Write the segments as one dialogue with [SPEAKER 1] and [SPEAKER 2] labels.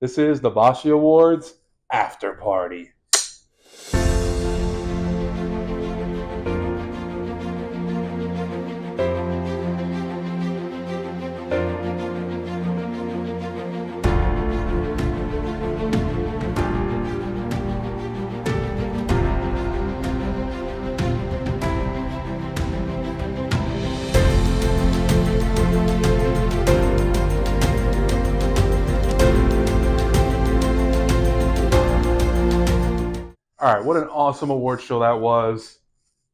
[SPEAKER 1] This is the Boschy Awards After Party. All right, what an awesome award show that was.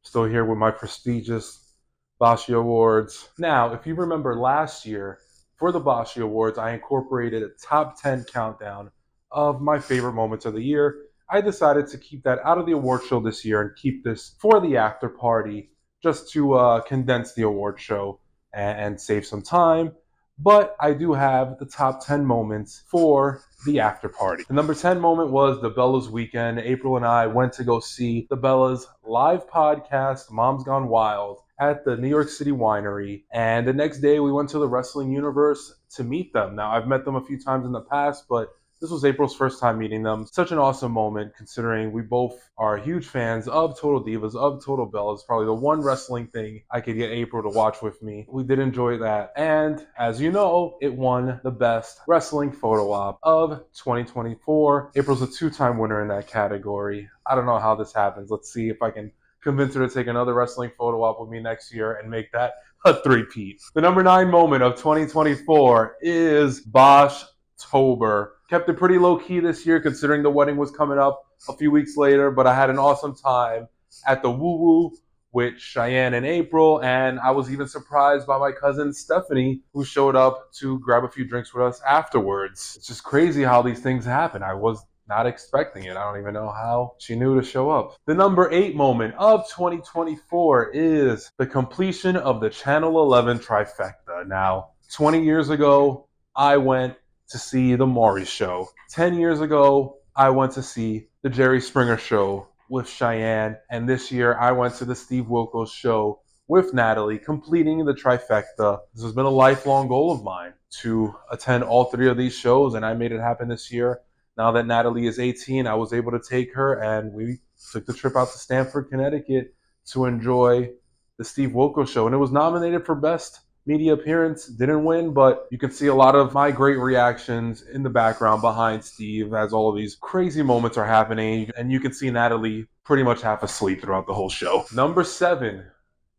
[SPEAKER 1] Still here with my prestigious Boschy Awards. Now, if you remember last year, for the Boschy Awards, I incorporated a top 10 countdown of my favorite moments of the year. I decided to keep that out of the award show this year and keep this for the after party, just to condense the award show and save some time. But I do have the top 10 moments for the after party. The number 10 moment was the Bellas weekend. April and I went to go see the Bellas live podcast, Mom's Gone Wild, at the New York City winery. And the next day we went to the Wrestling Universe to meet them. Now, I've met them a few times in the past, but this was April's first time meeting them. Such an awesome moment, considering we both are huge fans of Total Divas, of Total Bellas. Probably the one wrestling thing I could get April to watch with me. We did enjoy that. And as you know, it won the best wrestling photo op of 2024. April's a two-time winner in that category. I don't know how this happens. Let's see if I can convince her to take another wrestling photo op with me next year and make that a three-peat. The number 9 moment of 2024 is Boschtober. Kept it pretty low-key this year considering the wedding was coming up a few weeks later, but I had an awesome time at the Woo Woo with Cheyenne and April, and I was even surprised by my cousin Stephanie, who showed up to grab a few drinks with us afterwards. It's just crazy how these things happen. I was not expecting it. I don't even know how she knew to show up. The number 8 moment of 2024 is the completion of the Channel 11 trifecta. Now, 20 years ago, I went to see the Maury Show. 10 years ago, I went to see the Jerry Springer Show with Cheyenne. And this year, I went to the Steve Wilkos Show with Natalie, completing the trifecta. This has been a lifelong goal of mine to attend all 3 of these shows, and I made it happen this year. Now that Natalie is 18, I was able to take her, and we took the trip out to Stamford, Connecticut to enjoy the Steve Wilkos Show. And it was nominated for Best Media Appearance. Didn't win, but you can see a lot of my great reactions in the background behind Steve as all of these crazy moments are happening. And you can see Natalie pretty much half asleep throughout the whole show. Number 7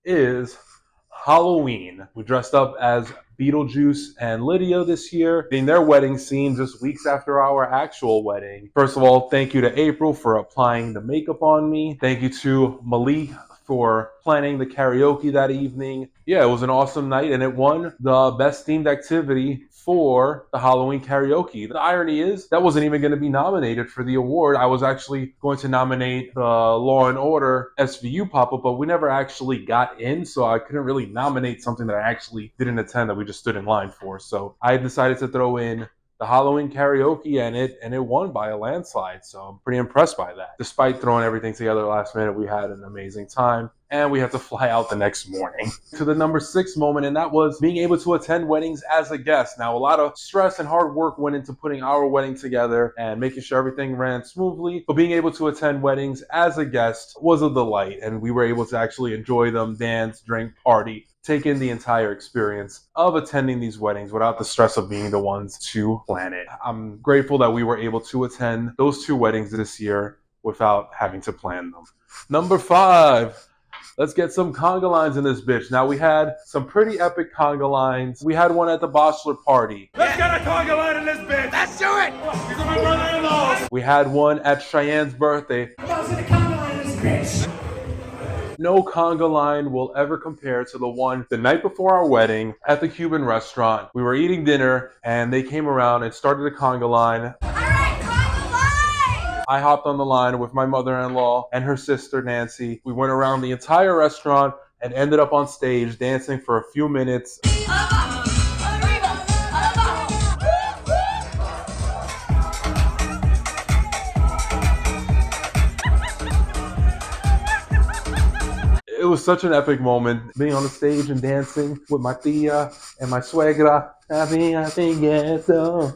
[SPEAKER 1] is Halloween. We dressed up as Beetlejuice and Lydia this year, being their wedding scene just weeks after our actual wedding. First of all, thank you to April for applying the makeup on me. Thank you to Malik for planning the karaoke that evening. Yeah, it was an awesome night, and it won the best themed activity for the Halloween karaoke. The irony is that wasn't even going to be nominated for the award. I was actually going to nominate the Law and Order SVU pop-up, but we never actually got in, so I couldn't really nominate something that I actually didn't attend that we just stood in line for. So I decided to throw in the Halloween karaoke, and it won by a landslide. So I'm pretty impressed by that. Despite throwing everything together last minute, we had an amazing time, and we had to fly out the next morning. To the number 6 moment, and that was being able to attend weddings as a guest. Now, a lot of stress and hard work went into putting our wedding together and making sure everything ran smoothly, but being able to attend weddings as a guest was a delight, and we were able to actually enjoy them, dance, drink, party, take in the entire experience of attending these weddings without the stress of being the ones to plan it. I'm grateful that we were able to attend those 2 weddings this year without having to plan them. Number 5, let's get some conga lines in this bitch. Now, we had some pretty epic conga lines. We had one at the bachelor party.
[SPEAKER 2] Let's get a conga line in this bitch. Let's do it. These are my brother-in-laws.
[SPEAKER 1] We had one at Cheyenne's birthday.
[SPEAKER 2] Let's get a conga line in this bitch.
[SPEAKER 1] No conga line will ever compare to the one the night before our wedding at the Cuban restaurant. We were eating dinner, and they came around and started a conga line.
[SPEAKER 2] All right, conga line!
[SPEAKER 1] I hopped on the line with my mother-in-law and her sister, Nancy. We went around the entire restaurant and ended up on stage dancing for a few minutes. It was such an epic moment, being on the stage and dancing with my tia and my suegra. I think so.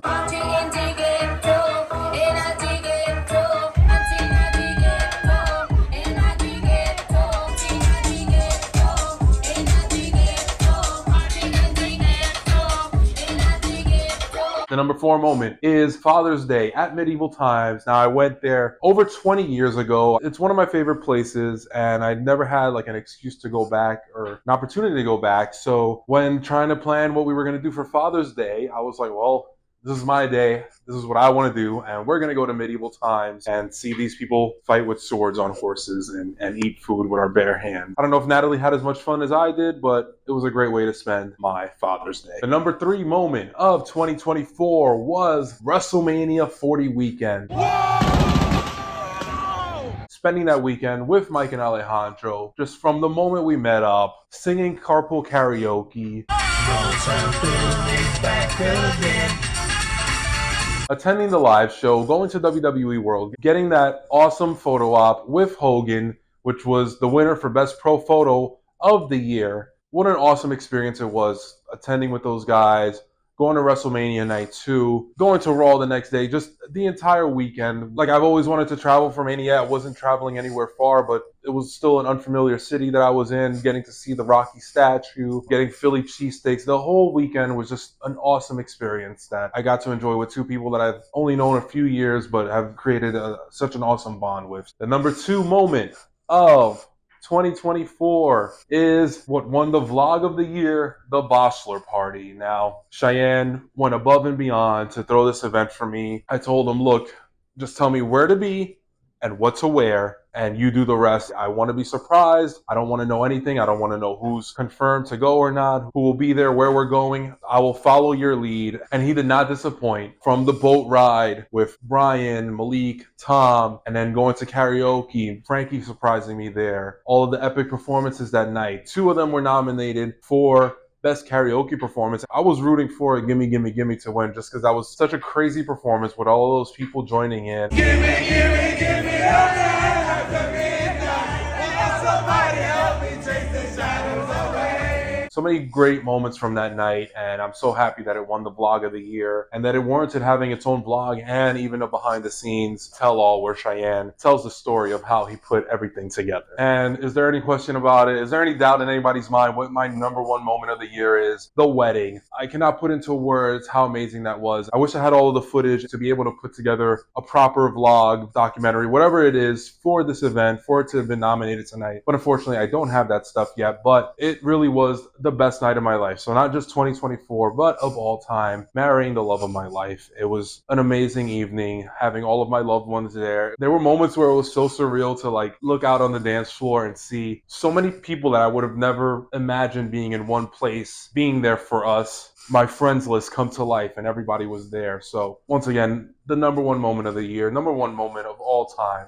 [SPEAKER 1] The number 4 moment is Father's Day at Medieval Times. Now, I went there over 20 years ago. It's one of my favorite places, and I never had like an excuse to go back or an opportunity to go back. So when trying to plan what we were going to do for Father's Day, I was like, well, this is my day. This is what I want to do. And we're going to go to Medieval Times and see these people fight with swords on horses and eat food with our bare hands. I don't know if Natalie had as much fun as I did, but it was a great way to spend my Father's Day. The number 3 moment of 2024 was WrestleMania 40 weekend. Spending that weekend with Mike and Alejandro, just from the moment we met up, singing carpool karaoke. Attending the live show, going to WWE World, getting that awesome photo op with Hogan, which was the winner for Best Pro Photo of the year. What an awesome experience it was, attending with those guys, going to WrestleMania Night 2, going to Raw the next day, just the entire weekend. Like, I've always wanted to travel for Mania. I wasn't traveling anywhere far, but it was still an unfamiliar city that I was in, getting to see the Rocky statue, getting Philly cheesesteaks. The whole weekend was just an awesome experience that I got to enjoy with 2 people that I've only known a few years, but have created such an awesome bond with. The number 2 moment of 2024 is what won the vlog of the year, the Bachelor Party. Now, Cheyenne went above and beyond to throw this event for me. I told him, look, just tell me where to be and what to wear, and you do the rest. I want to be surprised. I don't want to know anything. I don't want to know who's confirmed to go or not, who will be there, where we're going. I will follow your lead. And he did not disappoint. From the boat ride with Brian, Malik, Tom, and then going to karaoke, Frankie surprising me there. All of the epic performances that night. 2 of them were nominated for Best Karaoke Performance. I was rooting for Gimme Gimme Gimme to win just because that was such a crazy performance with all of those people joining in.
[SPEAKER 2] Gimme, gimme, gimme, after midnight. Somebody help me chase the shadows away.
[SPEAKER 1] So many great moments from that night, and I'm so happy that it won the vlog of the year and that it warranted having its own vlog and even a behind the scenes tell-all where Cheyenne tells the story of how he put everything together. And is there any question about it? Is there any doubt in anybody's mind what my number 1 moment of the year is? The wedding. I cannot put into words how amazing that was. I wish I had all of the footage to be able to put together a proper vlog, documentary, whatever it is for this event, for it to have been nominated tonight. But unfortunately, I don't have that stuff yet, but it really was the best night of my life. So not just 2024, but of all time, marrying the love of my life. It was an amazing evening, having all of my loved ones there. There were moments where it was so surreal to like look out on the dance floor and see so many people that I would have never imagined being in one place, being there for us. My friends list come to life and everybody was there. So once again, the number 1 moment of the year, number 1 moment of all time.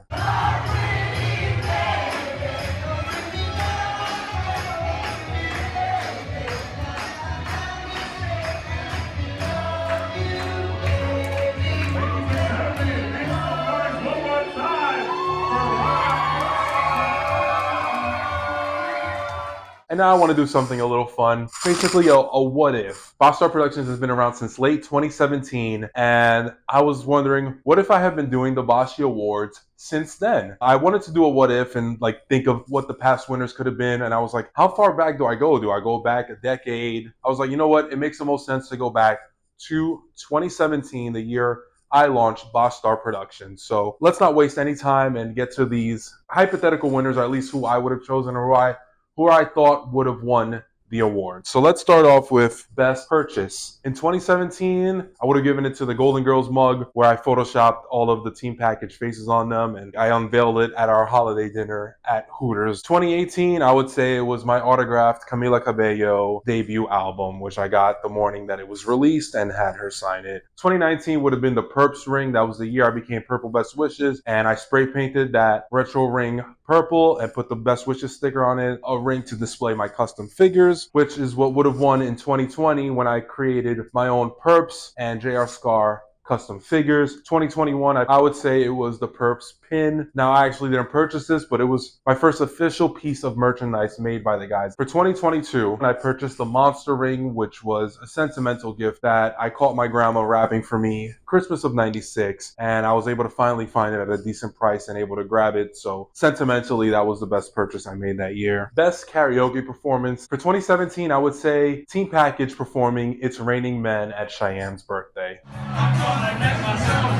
[SPEAKER 1] And now I want to do something a little fun. Basically a what if. Boschy Productions has been around since late 2017, and I was wondering, what if I have been doing the Boschy Awards since then? I wanted to do a what if and like think of what the past winners could have been, and I was like, how far back do I go? Do I go back a decade? I was like, you know what? It makes the most sense to go back to 2017, the year I launched Boschy Productions. So let's not waste any time and get to these hypothetical winners, or at least who I would have chosen or who I thought would have won the award. So let's start off with Best Purchase. In 2017, I would have given it to the Golden Girls mug, where I photoshopped all of the team package faces on them, and I unveiled it at our holiday dinner at Hooters. 2018, I would say it was my autographed Camila Cabello debut album, which I got the morning that it was released and had her sign it. 2019 would have been the Perps ring. That was the year I became Purple Best Wishes, and I spray painted that retro ring purple and put the Best Wishes sticker on it, a ring to display my custom figures, which is what would have won in 2020 when I created my own Perps and JR Scar custom figures. 2021, I would say it was the Perps pin. Now, I actually didn't purchase this, but it was my first official piece of merchandise made by the guys. For 2022, I purchased the Monster Ring, which was a sentimental gift that I caught my grandma wrapping for me Christmas of '96, and I was able to finally find it at a decent price and able to grab it. So sentimentally, that was the best purchase I made that year. Best karaoke performance. For 2017, I would say Team Package performing It's Raining Men at Cheyenne's birthday.
[SPEAKER 2] I'm gonna get myself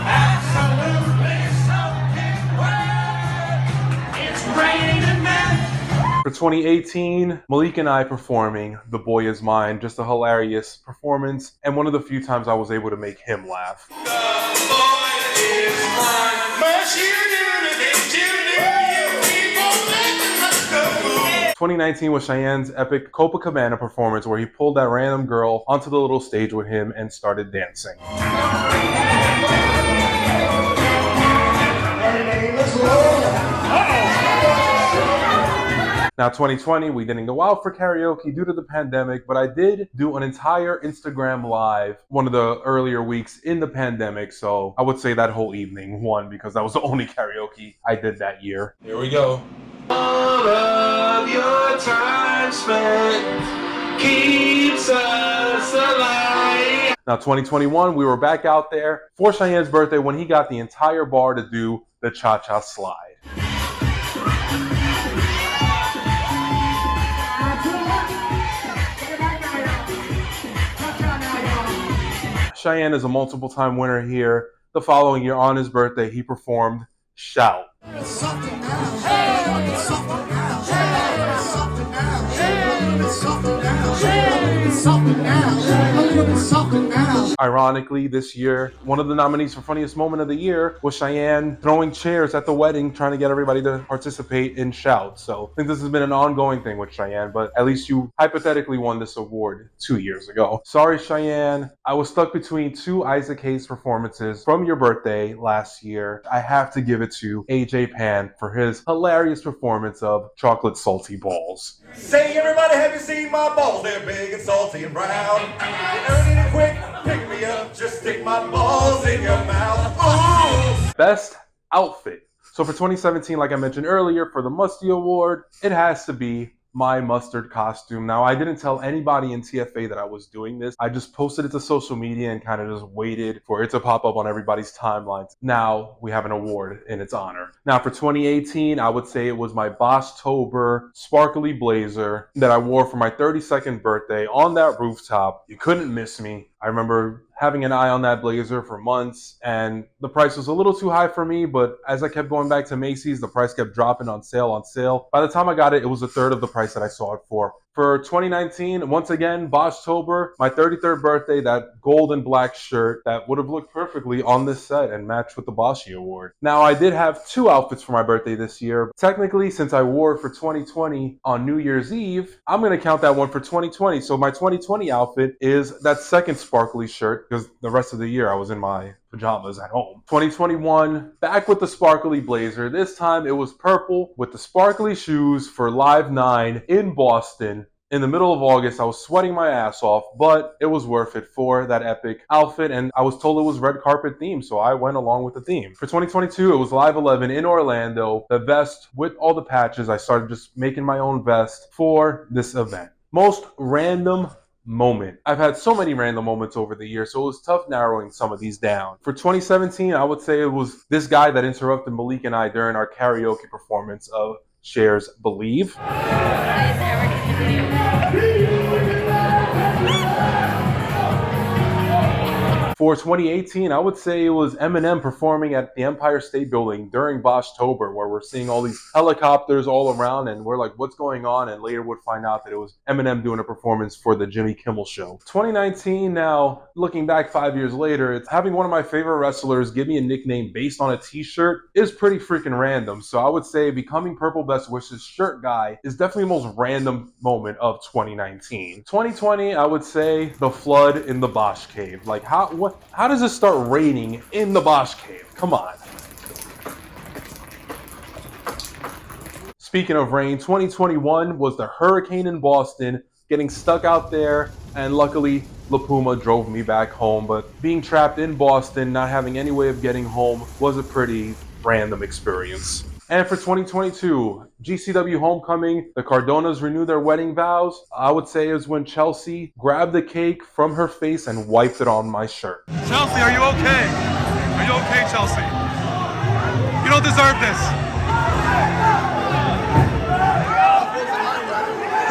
[SPEAKER 2] absolutely soaking wet. It's raining men.
[SPEAKER 1] For 2018, Malik and I performing The Boy Is Mine. Just a hilarious performance and one of the few times I was able to make him laugh.
[SPEAKER 2] The boy is mine. But you do the things you do. You keep on making us the fool.
[SPEAKER 1] 2019 was Cheyenne's epic Copacabana performance where he pulled that random girl onto the little stage with him and started dancing. Now 2020, we didn't go out for karaoke due to the pandemic, but I did do an entire Instagram live one of the earlier weeks in the pandemic. So I would say that whole evening won because that was the only karaoke I did that year. Here we go. All of your time spent keeps us alive. Now 2021, we were back out there for Cheyenne's birthday when he got the entire bar to do the cha-cha slide. Cheyenne is a multiple time winner here. The following year on his birthday, he performed Shout. Ironically, this year, one of the nominees for Funniest Moment of the Year was Cheyenne throwing chairs at the wedding, trying to get everybody to participate in Shout. So I think this has been an ongoing thing with Cheyenne, but at least you hypothetically won this award 2 years ago. Sorry, Cheyenne. I was stuck between two Isaac Hayes performances from your birthday last year. I have to give it to AJ Pan for his hilarious performance of Chocolate Salty Balls.
[SPEAKER 2] Say, everybody, have you seen my balls? They're big and salty and brown. You're earning it quick, pick me up, just stick my balls in your mouth. Ooh.
[SPEAKER 1] Best outfit. So for 2017, like I mentioned earlier, for the Musty Award, it has to be my mustard costume. Now, I didn't tell anybody in TFA that I was doing this. I just posted it to social media and kind of just waited for it to pop up on everybody's timelines. Now we have an award in its honor. Now for 2018, I would say it was my Boschtober sparkly blazer that I wore for my 32nd birthday on that rooftop. You couldn't miss me. I remember having an eye on that blazer for months, and the price was a little too high for me, but as I kept going back to Macy's, the price kept dropping on sale. By the time I got it, it was a third of the price that I saw it for. For 2019, once again, Boschtober, my 33rd birthday, that gold and black shirt that would have looked perfectly on this set and matched with the Boschy Award. Now, I did have two outfits for my birthday this year. Technically, since I wore it for 2020 on New Year's Eve, I'm going to count that one for 2020. So my 2020 outfit is that second sparkly shirt because the rest of the year I was in my pajamas at home. 2021, back with the sparkly blazer. This time it was purple with the sparkly shoes for Live 9 in Boston. In the middle of August, I was sweating my ass off, but it was worth it for that epic outfit, and I was told it was red carpet themed, so I went along with the theme. For 2022, it was Live 11 in Orlando, the vest with all the patches. I started just making my own vest for this event. Most random moment. I've had so many random moments over the years, so it was tough narrowing some of these down. For 2017, I would say it was this guy that interrupted Malik and I during our karaoke performance of Cher's Believe. For 2018, I would say it was Eminem performing at the Empire State Building during Boschtober, where we're seeing all these helicopters all around, and we're like, what's going on? And later would find out that it was Eminem doing a performance for the Jimmy Kimmel Show. 2019, now, looking back 5 years later, it's having one of my favorite wrestlers give me a nickname based on a t-shirt is pretty freaking random. So I would say becoming Purple Best Wishes shirt guy is definitely the most random moment of 2019. 2020, I would say the flood in the Bosch Cave. Like, how does it start raining in the Bosch Cave? Come on. Speaking of rain, 2021 was the hurricane in Boston, getting stuck out there, and luckily La Puma drove me back home, but being trapped in Boston, not having any way of getting home, was a pretty random experience. And for 2022, GCW Homecoming, the Cardonas renew their wedding vows. I would say is when Chelsea grabbed the cake from her face and wiped it on my shirt.
[SPEAKER 3] Chelsea, are you okay? Are you okay, Chelsea? You don't deserve this.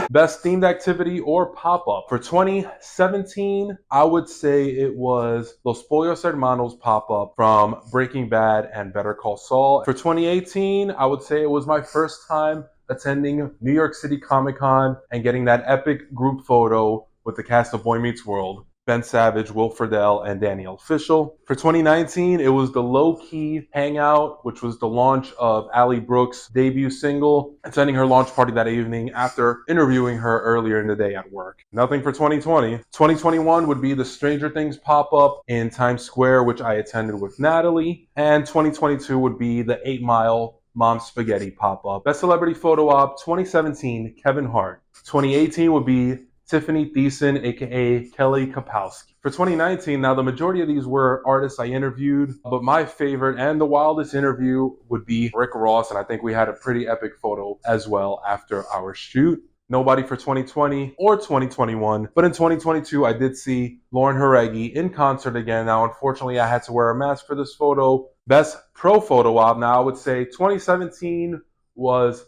[SPEAKER 1] Best themed activity or pop-up. For 2017, I would say it was Los Pollos Hermanos pop-up from Breaking Bad and Better Call Saul. For 2018, I would say it was my first time attending New York City Comic Con and getting that epic group photo with the cast of Boy Meets World. Ben Savage, Will Friedle, and Danielle Fishel. For 2019, it was the Low Key Hangout, which was the launch of Ally Brooks' debut single, attending her launch party that evening after interviewing her earlier in the day at work. Nothing for 2020. 2021 would be the Stranger Things pop-up in Times Square, which I attended with Natalie. And 2022 would be the 8 Mile Mom Spaghetti pop-up. Best Celebrity Photo Op, 2017, Kevin Hart. 2018 would be Tiffany Thiessen, aka Kelly Kapowski. For 2019, now the majority of these were artists I interviewed, but my favorite and the wildest interview would be Rick Ross, and I think we had a pretty epic photo as well after our shoot. Nobody for 2020 or 2021, but in 2022, I did see Lauren Jareggi in concert again. Now, unfortunately, I had to wear a mask for this photo. Best pro photo op. Now, I would say 2017 was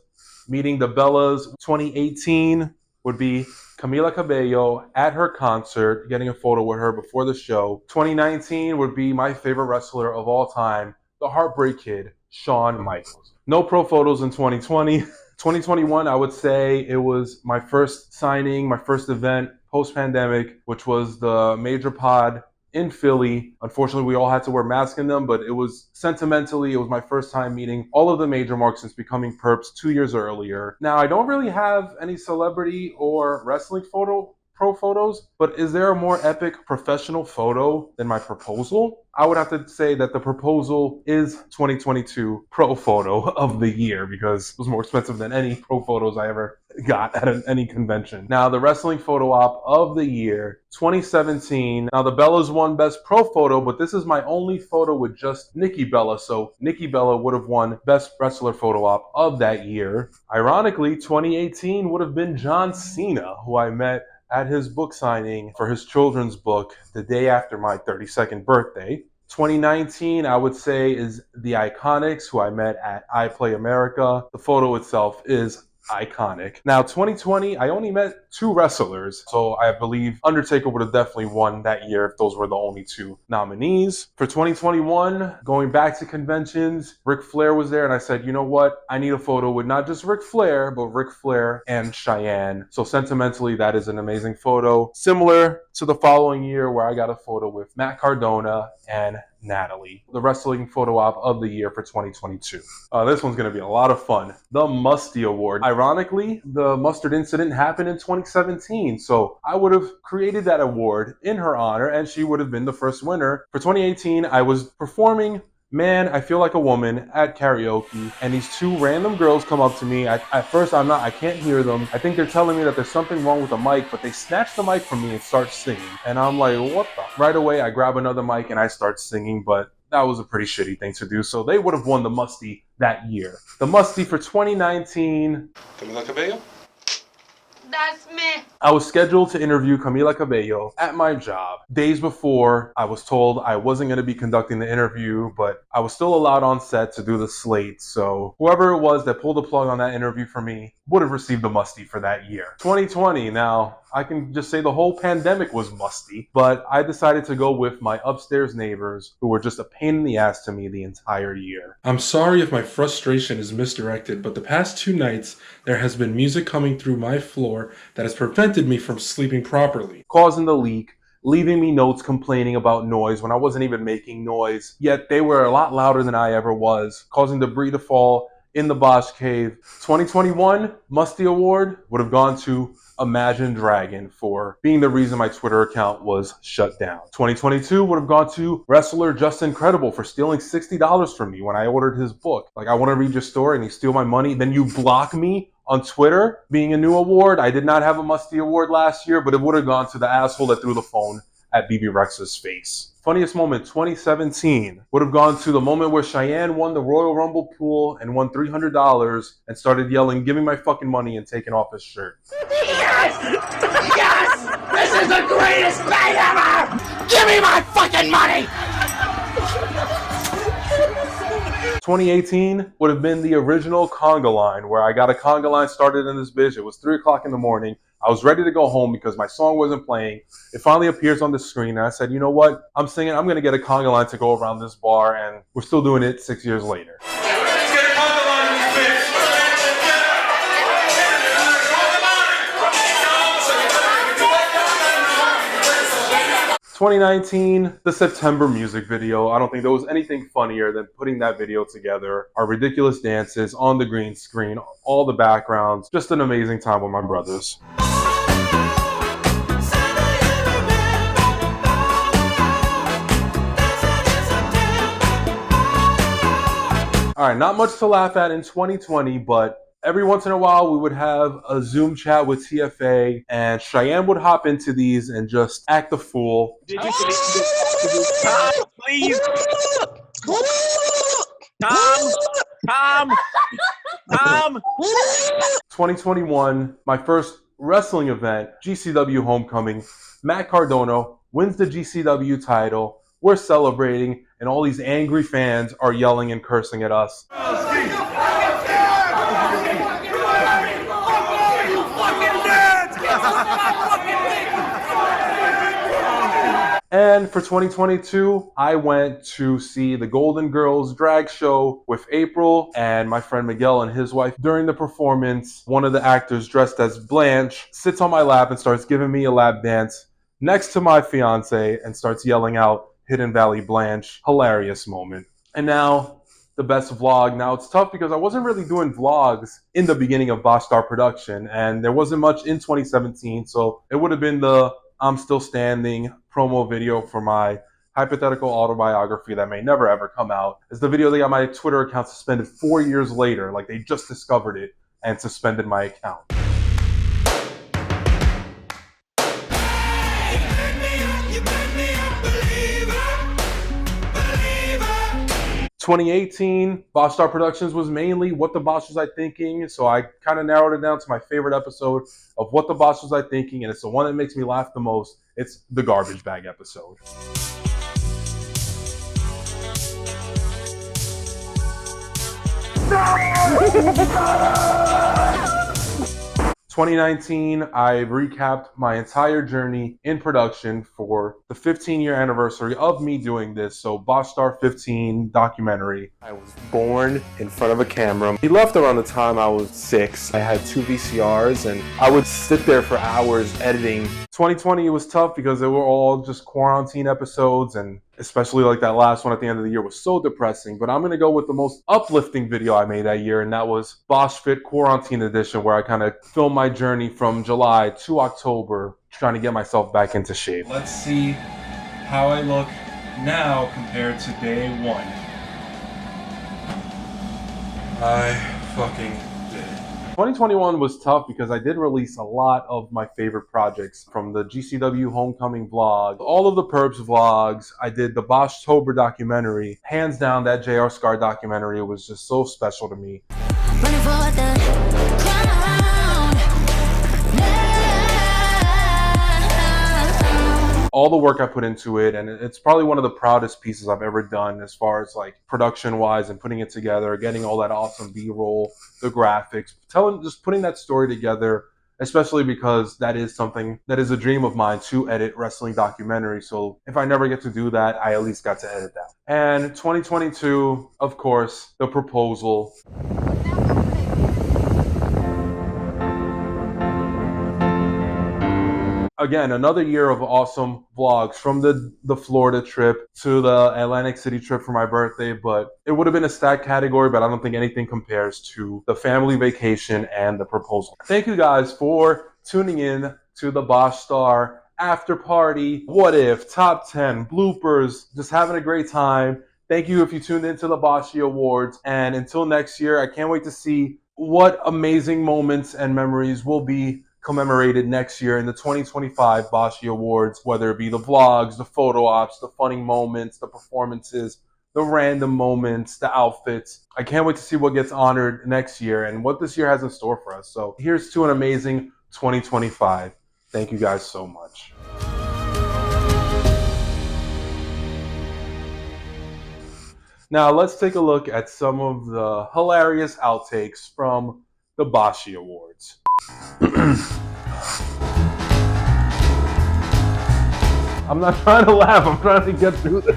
[SPEAKER 1] meeting the Bellas. 2018 would be Camila Cabello at her concert, getting a photo with her before the show. 2019 would be my favorite wrestler of all time, the Heartbreak Kid, Shawn Michaels. No pro photos in 2020. 2021, I would say it was my first signing, my first event post-pandemic, which was the Major Pod in Philly. Unfortunately, we all had to wear masks in them, but it was sentimentally, it was my first time meeting all of the major marks since becoming perps 2 years earlier. Now, I don't really have any celebrity or wrestling pro photos, but is there a more epic professional photo than my proposal? I would have to say that the proposal is 2022 pro photo of the year because it was more expensive than any pro photos I ever got at any convention. Now, the wrestling photo op of the year, 2017. Now, the Bellas won best pro photo, but this is my only photo with just Nikki Bella. So Nikki Bella would have won best wrestler photo op of that year. Ironically, 2018 would have been John Cena, who I met at his book signing for his children's book the day after my 32nd birthday. 2019, I would say, is the Iconics, who I met at I Play America. The photo itself is iconic. Now, 2020, I only met 2 wrestlers, so I believe Undertaker would have definitely won that year if those were the only 2 nominees. For 2021, going back to conventions, Ric Flair was there, and I said, you know what? I need a photo with not just Ric Flair, but Ric Flair and Cheyenne. So sentimentally, that is an amazing photo. Similar to the following year where I got a photo with Matt Cardona and Natalie. The wrestling photo op of the year for 2022. This one's going to be a lot of fun. The Musty Award. Ironically, the mustard incident happened in 2017, so I would have created that award in her honor, and she would have been the first winner. For 2018, I was performing Man, I Feel Like a Woman at karaoke, and these 2 random girls come up to me. At first, I can't hear them. I think they're telling me that there's something wrong with the mic, but they snatch the mic from me and start singing. And I'm like, what the? Right away, I grab another mic and I start singing, but that was a pretty shitty thing to do. So they would have won the Musty that year. The Musty for 2019. Camila Cabello? That's me. I was scheduled to interview Camila Cabello at my job. Days before, I was told I wasn't going to be conducting the interview, but I was still allowed on set to do the slate. So whoever it was that pulled the plug on that interview for me would have received the Musty for that year. 2020, now, I can just say the whole pandemic was musty, but I decided to go with my upstairs neighbors who were just a pain in the ass to me the entire year.
[SPEAKER 4] I'm sorry if my frustration is misdirected, but the past 2 nights, there has been music coming through my floor that has prevented me from sleeping properly,
[SPEAKER 1] causing the leak, leaving me notes complaining about noise when I wasn't even making noise, yet they were a lot louder than I ever was, causing debris to fall in the Bosch cave. 2021 Musty Award would have gone to Imagine Dragon for being the reason my Twitter account was shut down. 2022 would have gone to wrestler Justin Credible for stealing $60 from me when I ordered his book. Like, I want to read your story and you steal my money, then you block me on Twitter, being a new award. I did not have a Musty Award last year, but it would have gone to the asshole that threw the phone at BB Rex's face. Funniest moment, 2017, would have gone to the moment where Cheyenne won the Royal Rumble pool and won $300 and started yelling, "Give me my fucking money," and taking off his shirt.
[SPEAKER 5] Yes! Yes! This is the greatest night ever! Give me my fucking money!
[SPEAKER 1] 2018 would have been the original conga line, where I got a conga line started in this bitch. It was 3 o'clock in the morning. I was ready to go home because my song wasn't playing. It finally appears on the screen, and I said, you know what? I'm singing. I'm going to get a conga line to go around this bar, and we're still doing it 6 years later. 2019, the September music video. I don't think there was anything funnier than putting that video together. Our ridiculous dances on the green screen, all the backgrounds. Just an amazing time with my brothers. All right, not much to laugh at in 2020, but every once in a while, we would have a Zoom chat with TFA, and Cheyenne would hop into these and just act the fool.
[SPEAKER 6] Tom, please. Tom.
[SPEAKER 1] 2021, my first wrestling event, GCW Homecoming. Matt Cardona wins the GCW title. We're celebrating, and all these angry fans are yelling and cursing at us. And for 2022, I went to see the Golden Girls drag show with April and my friend Miguel and his wife. During the performance, one of the actors dressed as Blanche sits on my lap and starts giving me a lap dance next to my fiance and starts yelling out Hidden Valley Blanche. Hilarious moment. And now the best vlog. Now it's tough because I wasn't really doing vlogs in the beginning of Bosch Star production, and there wasn't much in 2017, so it would have been the I'm Still Standing promo video for my hypothetical autobiography that may never ever come out. It's the video that got my Twitter account suspended 4 years later, like they just discovered it and suspended my account. 2018, Bosch Star Productions was mainly What the Bosch Was I Thinking, so I kind of narrowed it down to my favorite episode of What the Bosch Was I Thinking, and it's the one that makes me laugh the most. It's the garbage bag episode. No! 2019, I recapped my entire journey in production for the 15-year anniversary of me doing this. So Bosch Star 15 documentary.
[SPEAKER 7] I was born in front of a camera. He left around the time I was 6. I had 2 VCRs and I would sit there for hours editing.
[SPEAKER 1] 2020, it was tough because they were all just quarantine episodes, and especially like that last one at the end of the year was so depressing. But I'm going to go with the most uplifting video I made that year, and that was Bosch Fit Quarantine Edition, where I kind of filmed my journey from July to October, trying to get myself back into shape.
[SPEAKER 4] Let's see how I look now compared to day 1. I fucking did it.
[SPEAKER 1] 2021 was tough because I did release a lot of my favorite projects, from the GCW Homecoming vlog, all of the Perps vlogs. I did the Boschtober documentary. Hands down, that JR Scar documentary was just so special to me.
[SPEAKER 8] Running for the crown.
[SPEAKER 1] All the work I put into it, and it's probably one of the proudest pieces I've ever done as far as like production wise and putting it together, getting all that awesome B-roll, the graphics, just putting that story together, especially because that is something that is a dream of mine, to edit wrestling documentaries. So if I never get to do that, I at least got to edit that. And 2022, of course, the proposal. Again, another year of awesome vlogs, from the Florida trip to the Atlantic City trip for my birthday, but it would have been a stacked category, but I don't think anything compares to the family vacation and the proposal. Thank you guys for tuning in to the Bosch Star After Party, What If, Top 10, Bloopers, just having a great time. Thank you if you tuned into the Boschy Awards, and until next year, I can't wait to see what amazing moments and memories will be commemorated next year in the 2025 Boschy Awards, whether it be the vlogs, the photo ops, the funny moments, the performances, the random moments, the outfits. I can't wait to see what gets honored next year and what this year has in store for us. So here's to an amazing 2025. Thank you guys so much. Now let's take a look at some of the hilarious outtakes from the Boschy Awards. I'm not trying to laugh, I'm trying to get through this.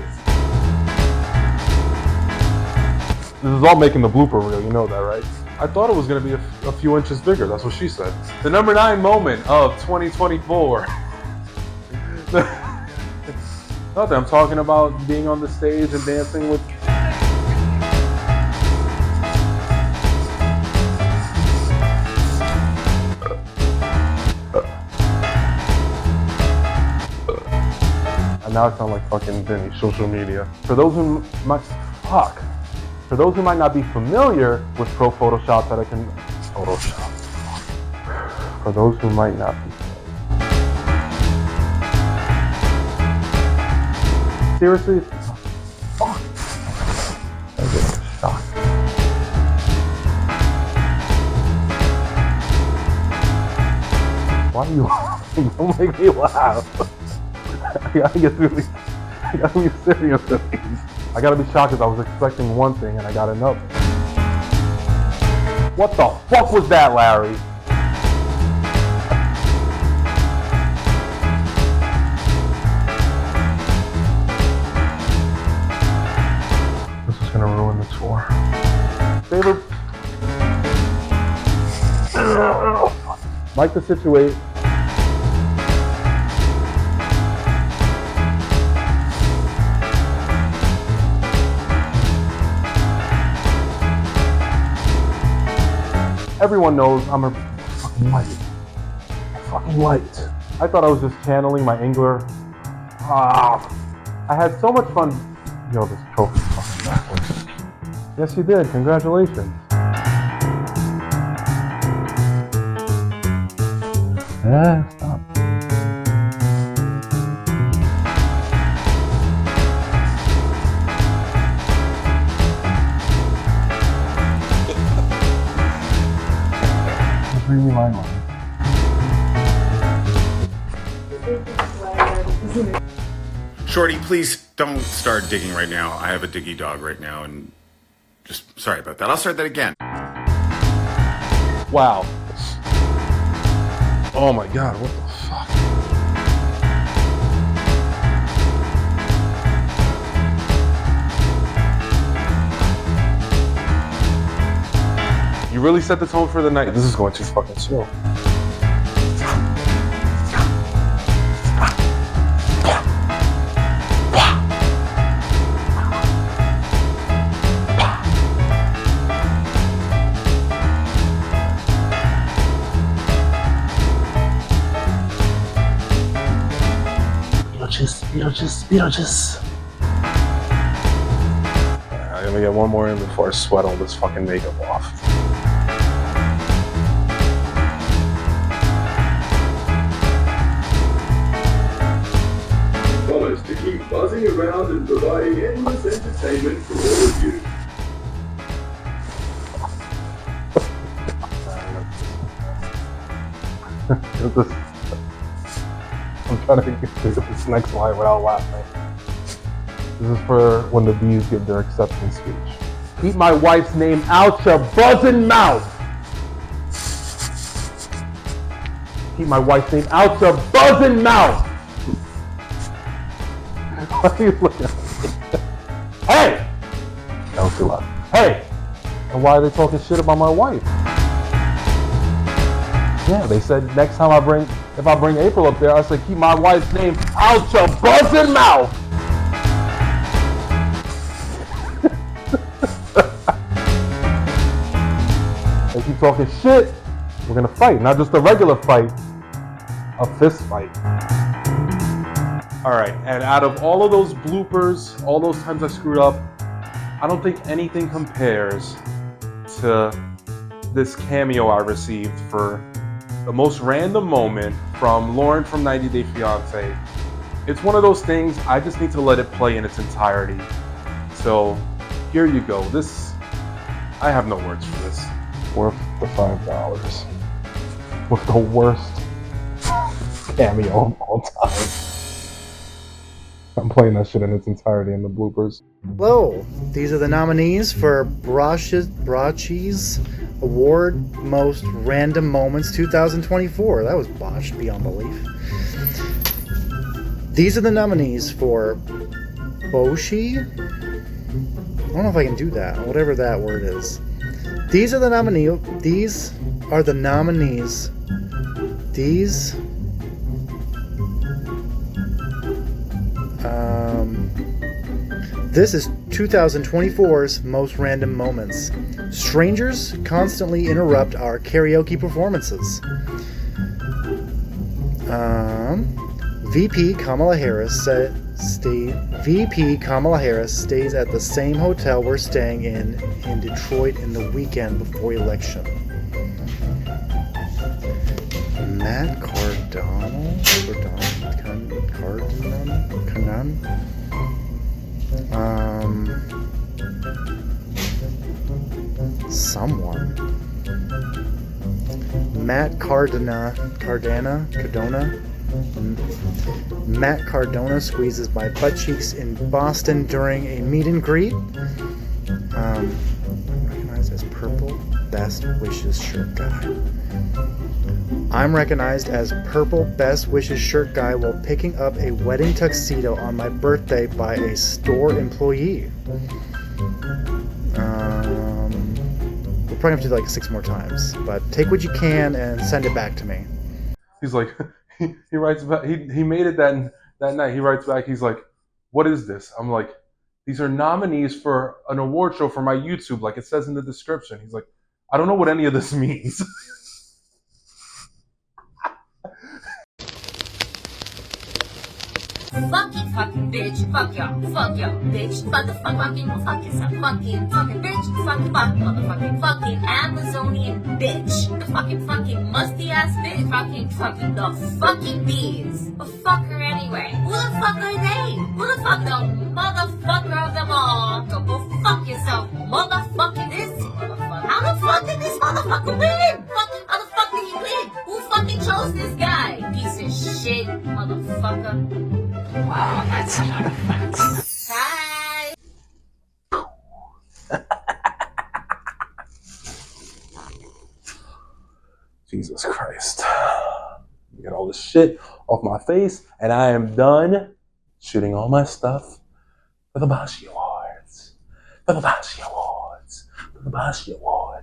[SPEAKER 1] This is all making the blooper reel, you know that, right? I thought it was gonna be a few inches bigger, that's what she said. The number 9 moment of 2024. Not that I'm talking about being on the stage and dancing with... And now I sound like fucking Vinny, social media. For those who might not be familiar with Pro Photoshop, that I can Photoshop. For those who might not be familiar. Seriously? Fuck. I get shocked. Why are you laughing? Don't make me laugh. I gotta be serious with these. I gotta be shocked because I was expecting one thing and I got another. What the fuck was that, Larry? This is gonna ruin the tour. Favorite? Like the situation. Everyone knows I'm a fucking light. Fucking light. I thought I was just channeling my Engler. I had so much fun. Yo, this trophy's fucking backwards. Yes, you did. Congratulations. Yeah, stop. Bring me my line.
[SPEAKER 6] Shorty, please don't start digging right now. I have a diggy dog right now, and just sorry about that. I'll start that again.
[SPEAKER 1] Wow. Oh my god, what the fuck? You really set the tone for the night. This is going too fucking slow. Beetlejuice. I'm gonna get one more in before I sweat all this fucking makeup off.
[SPEAKER 9] Promise to keep buzzing around and providing endless entertainment for all of you.
[SPEAKER 1] I'm trying to get through this next line without laughing. This is for when the bees give their acceptance speech. Keep my wife's name out your buzzing mouth. Keep my wife's name out your buzzing mouth. What are you looking at? Hey! That was too loud. Hey! And why are they talking shit about my wife? Yeah, they said next time if I bring April up there, I said keep my wife's name out your buzzing mouth. They keep talking shit, we're gonna fight. Not just a regular fight, a fist fight. All right, and out of all of those bloopers, all those times I screwed up, I don't think anything compares to this cameo I received for the most random moment from Lauren from 90 Day Fiancé. It's one of those things, I just need to let it play in its entirety. So here you go. I have no words for this.
[SPEAKER 7] Worth the $5. With the worst cameo of all time. I'm playing that shit in its entirety in the bloopers.
[SPEAKER 10] Hello, these are the nominees for Boschy's Award Most Random Moments 2024. That was botched beyond belief. These are the nominees for Boschy. I don't know if I can do that, whatever that word is. These are the nominees. These are the nominees. These. This is 2024's Most Random Moments. Strangers constantly interrupt our karaoke performances. VP Kamala Harris stays at the same hotel we're staying in Detroit in the weekend before election. Matt Cardano? Someone. Matt Cardona. Matt Cardona squeezes my butt cheeks in Boston during a meet and greet. Recognized as Purple Best Wishes shirt guy. I'm recognized as Purple Best Wishes shirt guy while picking up a wedding tuxedo on my birthday by a store employee. We'll probably have to do like 6 more times, but take what you can and send it back to me.
[SPEAKER 1] He's like, he writes back, he made it that night. He writes back, he's like, what is this? I'm like, these are nominees for an award show for my YouTube, like it says in the description. He's like, I don't know what any of this means.
[SPEAKER 8] Fucking bitch, fuck y'all, bitch, fuck yourself, fucking bitch, fucking Amazonian bitch, the fucking musty ass bitch, fucking the fucking bees, the fuck her anyway, who the fuck are they, who the fuck the motherfucker of them all, go fuck yourself, motherfucking this motherfucker, how the fuck did this motherfucker win, how the fuck did he win, who fucking chose this guy, piece of shit, motherfucker. Wow, that's a lot of facts. Hi.
[SPEAKER 1] Jesus Christ. Get all this shit off my face, and I am done shooting all my stuff for the Boschy Awards. For the Boschy Awards. For the Boschy Awards.